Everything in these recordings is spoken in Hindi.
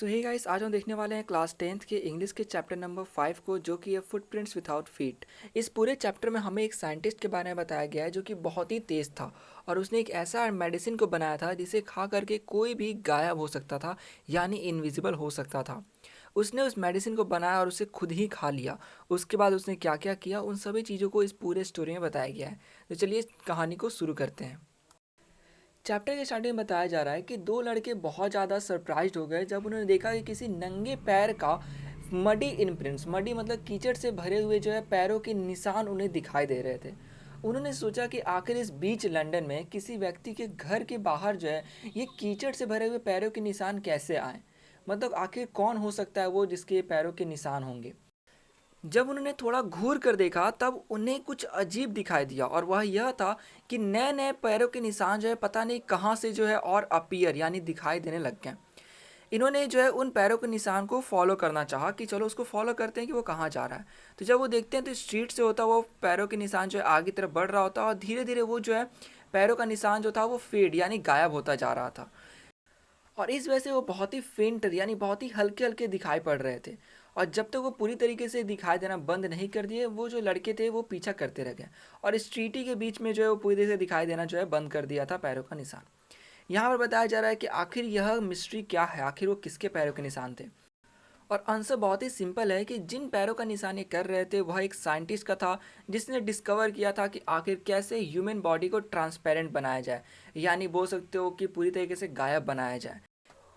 सो हे गाइस, आज हम देखने वाले हैं क्लास 10th के इंग्लिश के चैप्टर नंबर 5 को, जो कि है फुटप्रिंट्स विदाउट फीट। इस पूरे चैप्टर में हमें एक साइंटिस्ट के बारे में बताया गया है जो कि बहुत ही तेज़ था और उसने एक ऐसा मेडिसिन को बनाया था जिसे खा करके कोई भी गायब हो सकता था, यानी इनविजिबल हो सकता था। उसने उस मेडिसिन को बनाया और उसे खुद ही खा लिया। उसके बाद उसने क्या क्या किया, उन सभी चीज़ों को इस पूरे स्टोरी में बताया गया है। तो चलिए इस कहानी को शुरू करते हैं। चैप्टर के स्टार्टिंग में बताया जा रहा है कि दो लड़के बहुत ज़्यादा सरप्राइज्ड हो गए जब उन्होंने देखा कि किसी नंगे पैर का मडी इम्प्रिंट्स, मडी मतलब कीचड़ से भरे हुए जो है पैरों के निशान उन्हें दिखाई दे रहे थे। उन्होंने सोचा कि आखिर इस बीच लंदन में किसी व्यक्ति के घर के बाहर जो है ये कीचड़ से भरे हुए पैरों के निशान कैसे आए। मतलब आखिर कौन हो सकता है वो जिसके पैरों के निशान होंगे। जब उन्होंने थोड़ा घूर कर देखा तब उन्हें कुछ अजीब दिखाई दिया, और वह यह था कि नए नए पैरों के निशान जो है पता नहीं कहाँ से जो है और अपीयर यानी दिखाई देने लग गए। इन्होंने जो है उन पैरों के निशान को फॉलो करना चाहा कि चलो उसको फॉलो करते हैं कि वो कहाँ जा रहा है। तो जब वो देखते हैं तो स्ट्रीट से होता वो पैरों के निशान जो है आगे तरफ बढ़ रहा होता और धीरे धीरे वो जो है पैरों का निशान जो था वो फेड यानी गायब होता जा रहा था। और इस वजह से वो बहुत ही फेंट यानी बहुत ही हल्के हल्के दिखाई पड़ रहे थे। और जब तक वो पूरी तरीके से दिखाई देना बंद नहीं कर दिए, वो जो लड़के थे वो पीछा करते रह गए और इस ट्रीटी के बीच में जो है वो पूरी तरह से दिखाई देना जो है बंद कर दिया था पैरों का निशान। यहाँ पर बताया जा रहा है कि आखिर यह मिस्ट्री क्या है, आखिर वो किसके पैरों के निशान थे। और आंसर बहुत ही सिंपल है कि जिन पैरों का निशान ये कर रहे थे वह एक साइंटिस्ट का था, जिसने डिस्कवर किया था कि आखिर कैसे ह्यूमन बॉडी को ट्रांसपेरेंट बनाया जाए, यानी बोल सकते हो कि पूरी तरीके से गायब बनाया जाए।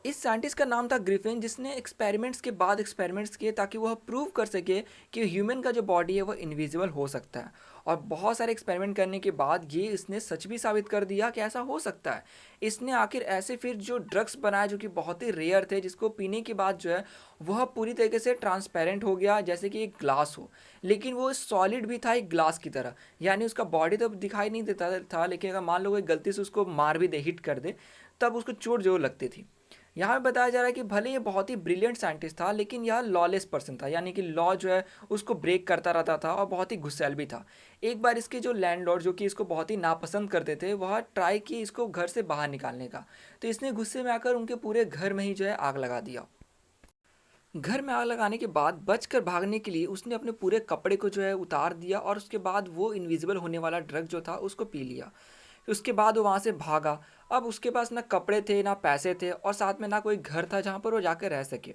इस साइंटिस्ट का नाम था ग्रिफिन, जिसने एक्सपेरिमेंट्स के बाद एक्सपेरिमेंट्स किए ताकि वह प्रूव कर सके कि ह्यूमन का जो बॉडी है वह इनविजिबल हो सकता है। और बहुत सारे एक्सपेरिमेंट करने के बाद ये इसने सच भी साबित कर दिया कि ऐसा हो सकता है। इसने आखिर ऐसे फिर जो ड्रग्स बनाए जो कि बहुत ही रेयर थे, जिसको पीने के बाद जो है वह पूरी तरीके से ट्रांसपेरेंट हो गया जैसे कि एक ग्लास हो, लेकिन वो सॉलिड भी था एक ग्लास की तरह। यानी उसका बॉडी तो दिखाई नहीं देता था, लेकिन अगर मान लो कोई गलती से उसको मार भी दे, हिट कर दे, तब उसको चोट जरूर लगती थी। यहाँ पे बताया जा रहा है कि भले ये बहुत ही ब्रिलियंट साइंटिस्ट था, लेकिन यह लॉलेस पर्सन था, यानी कि लॉ जो है उसको ब्रेक करता रहता था और बहुत ही गुस्सैल भी था। एक बार इसके जो लैंडलॉर्ड जो कि इसको बहुत ही नापसंद करते थे, वह ट्राई की इसको घर से बाहर निकालने का। तो इसने गुस्से में आकर उनके पूरे घर में ही जो है आग लगा दिया। घर में आग लगाने के बाद बचकर भागने के लिए उसने अपने पूरे कपड़े को जो है उतार दिया और उसके बाद वो इनविजिबल होने वाला ड्रग जो था उसको पी लिया। उसके बाद वो वहाँ से भागा। अब उसके पास ना कपड़े थे ना पैसे थे और साथ में ना कोई घर था जहाँ पर वो जाकर रह सके।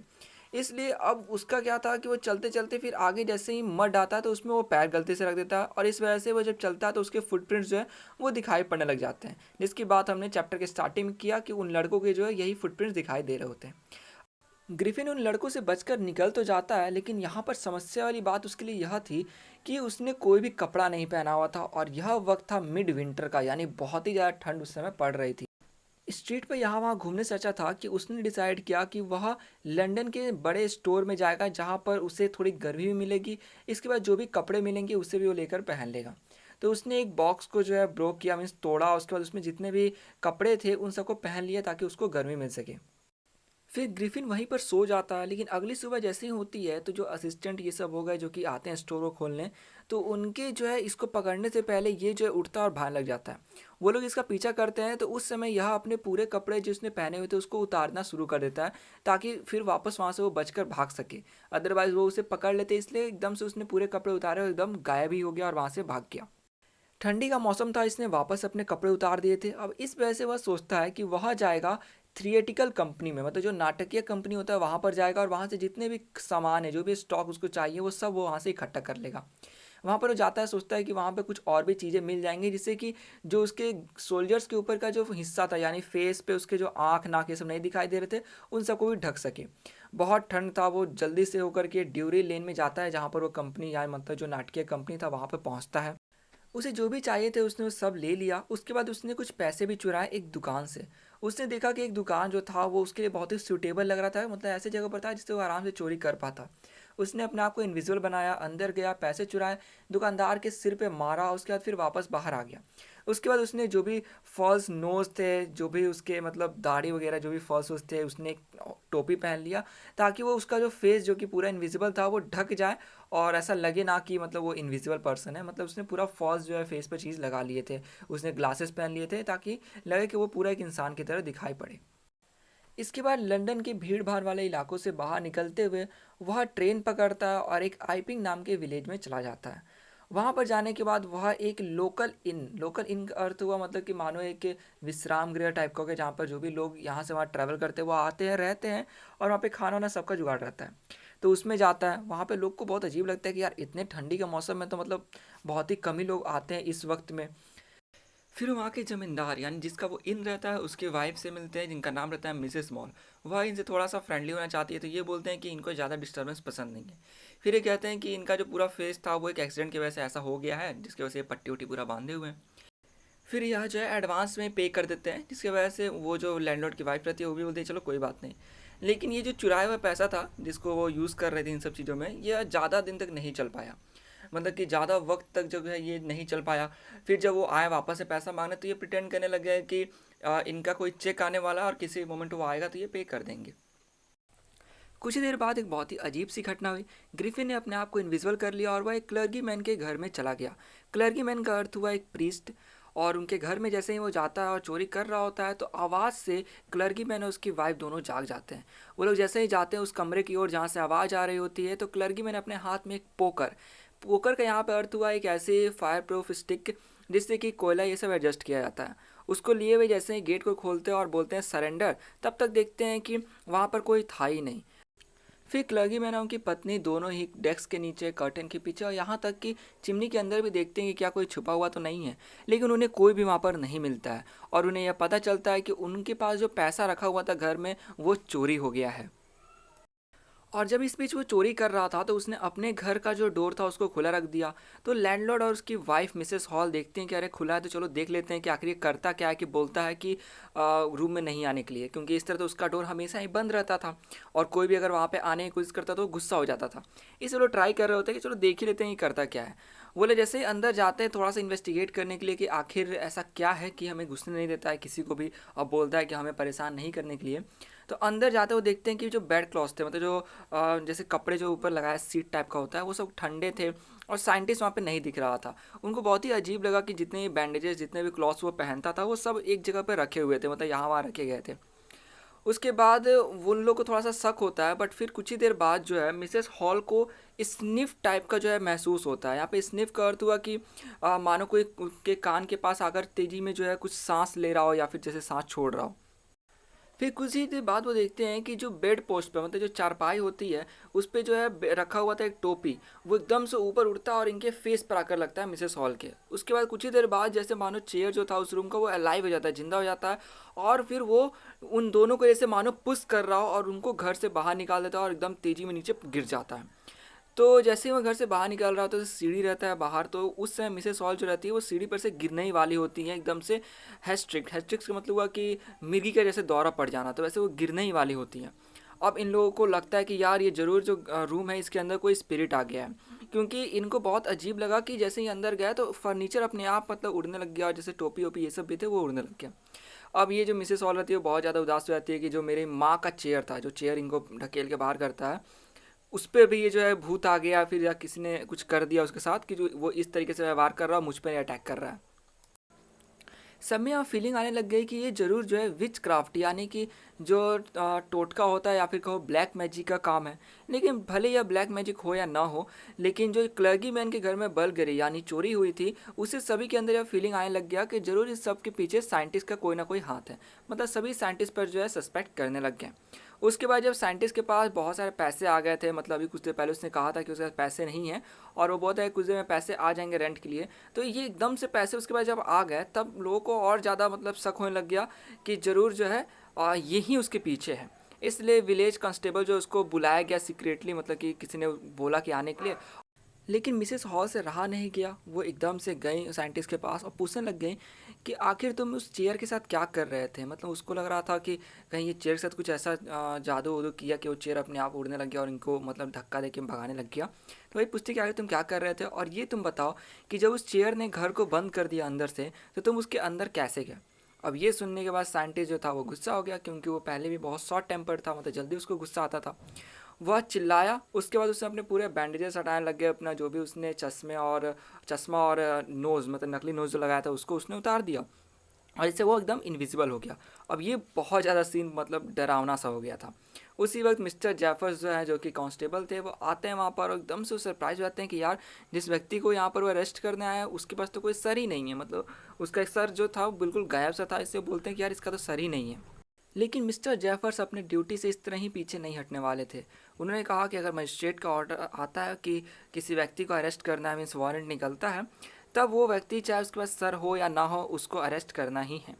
इसलिए अब उसका क्या था कि वो चलते चलते फिर आगे जैसे ही मड आता है तो उसमें वो पैर गलती से रख देता है, और इस वजह से वो जब चलता है तो उसके फुटप्रिंट्स जो है वो दिखाई पड़ने लग जाते हैं, जिसकी बात हमने चैप्टर के स्टार्टिंग में किया कि उन लड़कों के जो है यही फुटप्रिंट्स दिखाई दे रहे होते हैं। ग्रिफिन उन लड़कों से बचकर निकल तो जाता है, लेकिन यहाँ पर समस्या वाली बात उसके लिए यह थी कि उसने कोई भी कपड़ा नहीं पहना हुआ था और यह वक्त था मिड विंटर का, यानी बहुत ही ज़्यादा ठंड उस समय पड़ रही थी। स्ट्रीट पर यहाँ वहाँ घूमने से अच्छा था कि उसने डिसाइड किया कि वह लंदन के बड़े स्टोर में जाएगा जहाँ पर उसे थोड़ी गर्मी भी मिलेगी। इसके बाद जो भी कपड़े मिलेंगे उससे भी वो लेकर पहन लेगा। तो उसने एक बॉक्स को जो है ब्रोक किया, मीन्स तोड़ा। उसके बाद उसमें जितने भी कपड़े थे उन सबको पहन लिया ताकि उसको गर्मी मिल सके। फिर ग्रिफिन वहीं पर सो जाता है, लेकिन अगली सुबह जैसे ही होती है तो जो असिस्टेंट ये सब हो गए जो कि आते हैं स्टोर को खोलने, तो उनके जो है इसको पकड़ने से पहले ये जो है उठता और भागने लग जाता है। वो लोग इसका पीछा करते हैं तो उस समय यह अपने पूरे कपड़े जो उसने पहने हुए थे उसको उतारना शुरू कर देता है ताकि फिर वापस वहाँ से वो बचकर भाग सके। अदरवाइज वो उसे पकड़ लेते, इसलिए एकदम से उसने पूरे कपड़े उतारे और एकदम गायब ही हो गया और वहाँ से भाग गया। ठंडी का मौसम था, इसने वापस अपने कपड़े उतार दिए थे। अब इस वजह से वह सोचता है कि वह जाएगा थिएटिकल कंपनी में, मतलब जो नाटकीय कंपनी होता है वहाँ पर जाएगा और वहाँ से जितने भी सामान है, जो भी स्टॉक उसको चाहिए, वो सब वो वहाँ से इकट्ठा कर लेगा। वहाँ पर वो जाता है, सोचता है कि वहाँ पे कुछ और भी चीज़ें मिल जाएंगी जिससे कि जो उसके सोल्जर्स के ऊपर का जो हिस्सा था, यानी फेस पे उसके जो आँख नाक ये सब नहीं दिखाई दे रहे थे, उन सबको भी ढक सके। बहुत ठंड था, वो जल्दी से होकर के ड्यूरी लेन में जाता है जहाँ पर वो कंपनी, या मतलब जो नाटकीय कंपनी था वहाँ पर पहुँचता है। उसे जो भी चाहिए थे उसने वो सब ले लिया। उसके बाद उसने कुछ पैसे भी चुराए एक दुकान से। उसने देखा कि एक दुकान जो था वो उसके लिए बहुत ही सूटेबल लग रहा था, मतलब ऐसे जगह पर था जिससे वो आराम से चोरी कर पाता। उसने अपने आप को इनविजिबल बनाया, अंदर गया, पैसे चुराए, दुकानदार के सिर पे मारा, उसके बाद फिर वापस बाहर आ गया। उसके बाद उसने जो भी फॉल्स नोज थे, जो भी उसके मतलब दाढ़ी वगैरह जो भी फॉल्स थे, उसने एक टोपी पहन लिया ताकि वो उसका जो फेस जो कि पूरा इनविजिबल था वो ढक जाए और ऐसा लगे ना कि मतलब वो इनविजिबल पर्सन है। मतलब उसने पूरा फॉल्स जो है फेस पर चीज़ लगा लिए थे। उसने ग्लासेस पहन लिए थे ताकि लगे कि वो पूरा एक इंसान की तरह दिखाई पड़े। इसके बाद लंदन के भीड़ भाड़ वाले इलाकों से बाहर निकलते हुए वह ट्रेन पकड़ता है और एक आइपिंग नाम के विलेज में चला जाता है। वहाँ पर जाने के बाद वह एक लोकल इन का अर्थ हुआ मतलब कि मानो एक विश्राम गृह टाइप का हो गया, जहाँ पर जो भी लोग यहाँ से वहाँ ट्रैवल करते हैं वो आते हैं रहते हैं, और वहाँ पे खाना वाना सबका जुगाड़ रहता है। तो उसमें जाता है। वहाँ पे लोग को बहुत अजीब लगता है कि यार इतने ठंडी के मौसम में तो मतलब बहुत ही कम ही लोग आते हैं इस वक्त में। फिर वहाँ के ज़मींदार यानी जिसका वो इन रहता है उसके वाइफ से मिलते हैं, जिनका नाम रहता है मिसेस मॉल। वह इनसे थोड़ा सा फ्रेंडली होना चाहती है, तो ये बोलते हैं कि इनको ज़्यादा डिस्टर्बेंस पसंद नहीं है। फिर ये कहते हैं कि इनका जो पूरा फेस था वो एक एक्सीडेंट की वजह से ऐसा हो गया है, जिसकी वजह से ये पट्टी उट्टी पूरा बांधे हुए हैं। फिर यह जो है एडवांस में पे कर देते हैं, जिसकी वजह से वो जो लैंडलॉर्ड की वाइफ रहती है वो भी बोलती है चलो कोई बात नहीं। लेकिन ये जो चुराया हुआ पैसा था जिसको वो यूज़ कर रहे थे इन सब चीज़ों में, यह ज़्यादा दिन तक नहीं चल पाया, मतलब कि ज़्यादा वक्त तक जो है ये नहीं चल पाया। फिर जब वो आए वापस से पैसा मांगने, तो ये प्रिटेंड करने लग गए कि इनका कोई चेक आने वाला है और किसी मोमेंट वो आएगा तो ये पे कर देंगे। कुछ ही देर बाद एक बहुत ही अजीब सी घटना हुई। ग्रिफिन ने अपने आप को इनविजिबल कर लिया और वह एक क्लर्गी मैन के घर में चला गया। क्लर्गी मैन का अर्थ हुआ एक प्रीस्ट। और उनके घर में जैसे ही वो जाता है और चोरी कर रहा होता है, तो आवाज़ से क्लर्गी मैन और उसकी वाइफ दोनों जाग जाते हैं। वो लोग जैसे ही जाते हैं उस कमरे की ओर जहाँ से आवाज़ आ रही होती है, तो क्लर्गी मैन अपने हाथ में एक पोकर, पोकर का यहाँ पे अर्थ हुआ एक ऐसे फायर प्रूफ स्टिक जिससे कि कोयला ये सब एडजस्ट किया जाता है। उसको लिए हुए जैसे ही गेट को खोलते हैं और बोलते हैं सरेंडर, तब तक देखते हैं कि वहाँ पर कोई था ही नहीं। फिर क्लर्गी मैन और उनकी पत्नी दोनों ही डेस्क के नीचे, कर्टन के पीछे और यहाँ तक कि चिमनी के अंदर भी देखते हैं कि क्या कोई छुपा हुआ तो नहीं है, लेकिन उन्हें कोई भी वहाँ पर नहीं मिलता है। और उन्हें यह पता चलता है कि उनके पास जो पैसा रखा हुआ था घर में वो चोरी हो गया है। और जब इस बीच वो चोरी कर रहा था, तो उसने अपने घर का जो डोर था उसको खुला रख दिया। तो लैंडलॉर्ड और उसकी वाइफ मिसेस हॉल देखते हैं कि अरे खुला है, तो चलो देख लेते हैं कि आखिर ये करता क्या है, कि बोलता है कि रूम में नहीं आने के लिए, क्योंकि इस तरह तो उसका डोर हमेशा ही बंद रहता था और कोई भी अगर वहाँ पे आने की कोशिश करता तो वो गुस्सा हो जाता था। इसलिए वो ट्राई कर रहे होते हैं कि चलो देख ही लेते हैं ये करता क्या है। वो लोग जैसे ही अंदर जाते हैं थोड़ा सा इन्वेस्टिगेट करने के लिए कि आखिर ऐसा क्या है कि हमें घुसने नहीं देता है किसी को भी, और बोलता है कि हमें परेशान नहीं करने के लिए। तो अंदर जाते वो देखते हैं कि जो बेड क्लॉथ थे, मतलब जो जैसे कपड़े जो ऊपर लगाया सीट टाइप का होता है, वो सब ठंडे थे और साइंटिस्ट वहाँ पे नहीं दिख रहा था। उनको बहुत ही अजीब लगा कि जितने बैंडेजेस जितने भी क्लॉथ्स वो पहनता था वो सब एक जगह पे रखे हुए थे, मतलब यहाँ वहाँ रखे गए थे। उसके बाद उन लोग को थोड़ा सा शक होता है, बट फिर कुछ ही देर बाद जो है मिसेस हॉल को स्निफ टाइप का जो है महसूस होता है। यहाँ पे स्निफ का अर्थ हुआ कि मानो कोई उनके कान के पास आकर तेजी में जो है कुछ सांस ले रहा हो या फिर जैसे सांस छोड़ रहा हो। फिर कुछ ही देर बाद वो देखते हैं कि जो बेड पोस्ट पे, मतलब जो चारपाई होती है, उस पे जो है रखा हुआ था एक टोपी, वो एकदम से ऊपर उड़ता है और इनके फेस पर आकर लगता है मिसेस हॉल के। उसके बाद कुछ ही देर बाद जैसे मानो चेयर जो था उस रूम का वो अलाइव हो जाता है, जिंदा हो जाता है, और फिर वो उन दोनों को जैसे मानो पुश कर रहा हो और उनको घर से बाहर निकाल देता है और एकदम तेजी में नीचे गिर जाता है। तो जैसे ही वो घर से बाहर निकल रहा होता है तो सीढ़ी रहता है बाहर, तो उस समय मिसेस हॉल जो रहती है वो सीढ़ी पर से गिरने ही वाली होती है एकदम से। हैस्ट्रिक्स का मतलब हुआ कि मिर्गी का जैसे दौरा पड़ जाना, तो वैसे वो गिरने ही वाली होती हैं। अब इन लोगों को लगता है कि यार ये ज़रूर जो रूम है इसके अंदर कोई स्पिरिट आ गया है, क्योंकि इनको बहुत अजीब लगा कि जैसे ही अंदर गया तो फर्नीचर अपने आप मतलब उड़ने लग गया, और जैसे टोपी वोपी ये सब भी थे वो उड़ने लग गया। अब ये जो मिसेस हॉल रहती है वो बहुत ज़्यादा उदास हो जाती है कि जो मेरी माँ का चेयर था, जो चेयर इनको ढकेल के बाहर करता है, उस पे भी ये जो है भूत आ गया, फिर या किसी ने कुछ कर दिया उसके साथ कि जो वो इस तरीके से व्यवहार कर रहा है, मुझ पर अटैक कर रहा है। सब में यहाँ फीलिंग आने लग गई कि ये ज़रूर जो है विच क्राफ्ट यानी कि जो टोटका होता है या फिर कहो ब्लैक मैजिक का काम है। लेकिन भले यह ब्लैक मैजिक हो या ना हो, लेकिन जो क्लर्गी मैन के घर में बल गिरी यानी चोरी हुई थी, उससे सभी के अंदर यह फीलिंग आने लग गया कि ज़रूर इस सब के पीछे साइंटिस्ट का कोई ना कोई हाथ है। मतलब सभी साइंटिस्ट पर जो है सस्पेक्ट करने लग गए। उसके बाद जब साइंटिस्ट के पास बहुत सारे पैसे आ गए थे, मतलब अभी कुछ देर पहले उसने कहा था कि उसके पास पैसे नहीं हैं और वो बोलता है कुछ देर में पैसे आ जाएंगे रेंट के लिए, तो ये एकदम से पैसे उसके बाद जब आ गए तब लोगों को और ज़्यादा मतलब शक होने लग गया कि ज़रूर जो है यही उसके पीछे है। इसलिए विलेज कांस्टेबल जो उसको बुलाया गया सीक्रेटली, मतलब कि किसी ने बोला कि आने के लिए। लेकिन मिसेस हॉल से रहा नहीं गया, वो एकदम से गई साइंटिस्ट के पास और पूछने लग गई कि आखिर तुम उस चेयर के साथ क्या कर रहे थे। मतलब उसको लग रहा था कि कहीं ये चेयर के साथ कुछ ऐसा जादू वादू किया कि वो चेयर अपने आप उड़ने लग गया और इनको मतलब धक्का दे के भगाने लग गया। तो वही पूछती कि आखिर तुम क्या कर रहे थे, और ये तुम बताओ कि जब उस चेयर ने घर को बंद कर दिया अंदर से, तो तुम उसके अंदर कैसे गए। अब ये सुनने के बाद साइंटिस्ट जो था वो गुस्सा हो गया, क्योंकि वो पहले भी बहुत शॉर्ट टेम्पर्ड था, मतलब जल्दी उसको गुस्सा आता था। वह चिल्लाया। उसके बाद उसने अपने पूरे बैंडेजेस हटाने लग गए, अपना जो भी उसने चश्मा और नोज़ मतलब नकली नोज़ जो लगाया था उसको उसने उतार दिया। और इससे वो एकदम इनविजिबल हो गया। अब ये बहुत ज़्यादा सीन मतलब डरावना सा हो गया था। उसी वक्त मिस्टर जेफर्स जो है, जो कि कांस्टेबल थे, वो आते हैं वहाँ पर और एकदम से सरप्राइज हो जाते हैं कि यार जिस व्यक्ति को यहाँ पर वो अरेस्ट करने आया है उसके पास तो कोई सर ही नहीं है, मतलब उसका एक सर जो था वो बिल्कुल गायब सा था। इससे बोलते हैं कि यार इसका तो सर ही नहीं है। लेकिन मिस्टर जेफर्स अपनी ड्यूटी से इस तरह ही पीछे नहीं हटने वाले थे। उन्होंने कहा कि अगर मजिस्ट्रेट का ऑर्डर आता है कि किसी व्यक्ति को अरेस्ट करना है, मीन्स वारंट निकलता है, तब वो व्यक्ति चाहे उसके पास सर हो या ना हो उसको अरेस्ट करना ही है।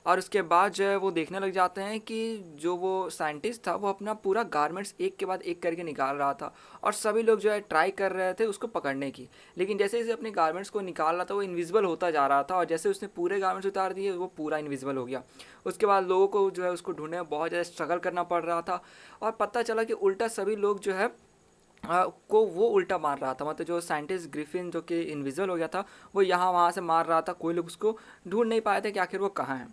और उसके बाद जो है वो देखने लग जाते हैं कि जो वो साइंटिस्ट था वो अपना पूरा गारमेंट्स एक के बाद एक करके निकाल रहा था, और सभी लोग जो है ट्राई कर रहे थे उसको पकड़ने की। लेकिन जैसे जैसे अपने गारमेंट्स को निकाल रहा था वो इनविजिबल होता जा रहा था, और जैसे उसने पूरे गारमेंट्स उतार दिए वो पूरा इनविजिबल हो गया। उसके बाद लोगों को जो है उसको ढूंढने में बहुत ज़्यादा स्ट्रगल करना पड़ रहा था, और पता चला कि उल्टा सभी लोग जो है को वो उल्टा मार रहा था। मतलब जो साइंटिस्ट ग्रिफिन जो कि इनविजिबल हो गया था वो यहाँ वहाँ से मार रहा था, कोई लोग उसको ढूंढ नहीं पाए थे कि आखिर वो कहाँ है।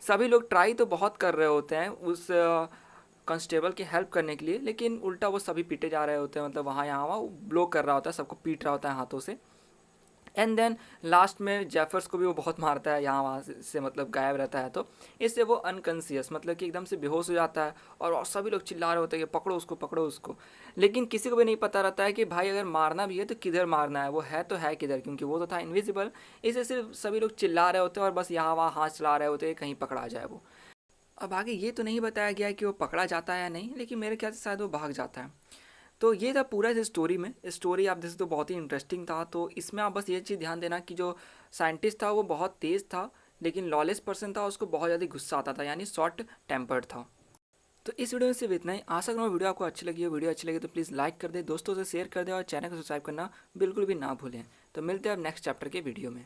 सभी लोग ट्राई तो बहुत कर रहे होते हैं उस कांस्टेबल की हेल्प करने के लिए, लेकिन उल्टा वो सभी पीटे जा रहे होते हैं, मतलब वहाँ यहाँ वहाँ ब्लो कर रहा होता है, सबको पीट रहा होता है हाथों से। एंड देन लास्ट में जेफर्स को भी वो बहुत मारता है यहाँ वहाँ से मतलब गायब रहता है, तो इससे वो अनकॉन्शियस मतलब कि एकदम से बेहोश हो जाता है, और सभी लोग चिल्ला रहे होते हैं कि पकड़ो उसको पकड़ो उसको। लेकिन किसी को भी नहीं पता रहता है कि भाई अगर मारना भी है तो किधर मारना है, वो है तो है किधर, क्योंकि वो तो था इनविजिबल। इसे सिर्फ सभी लोग चिल्ला रहे होते हैं और बस यहाँ वहाँ हाथ चला रहे होते हैं कहीं पकड़ा जाए वो। अब आगे ये तो नहीं बताया गया है कि वो पकड़ा जाता है या नहीं, लेकिन मेरे ख्याल से शायद वो भाग जाता है। तो ये था पूरा इस स्टोरी में। स्टोरी आप जैसे तो बहुत ही इंटरेस्टिंग था, तो इसमें आप बस ये चीज़ ध्यान देना कि जो साइंटिस्ट था वो बहुत तेज़ था, लेकिन लॉलेस पर्सन था, उसको बहुत ज़्यादा गुस्सा आता था, यानी शॉर्ट टेम्पर्ड था। तो इस वीडियो में सिर्फ इतना ही। आशा करूँगा वीडियो आपको अच्छी लगी हो। वीडियो अच्छी लगी तो प्लीज़ लाइक कर दे, दोस्तों से शेयर कर दे, और चैनल को सब्सक्राइब करना बिल्कुल भी ना भूलें। तो मिलते हैं अब नेक्स्ट चैप्टर के वीडियो में।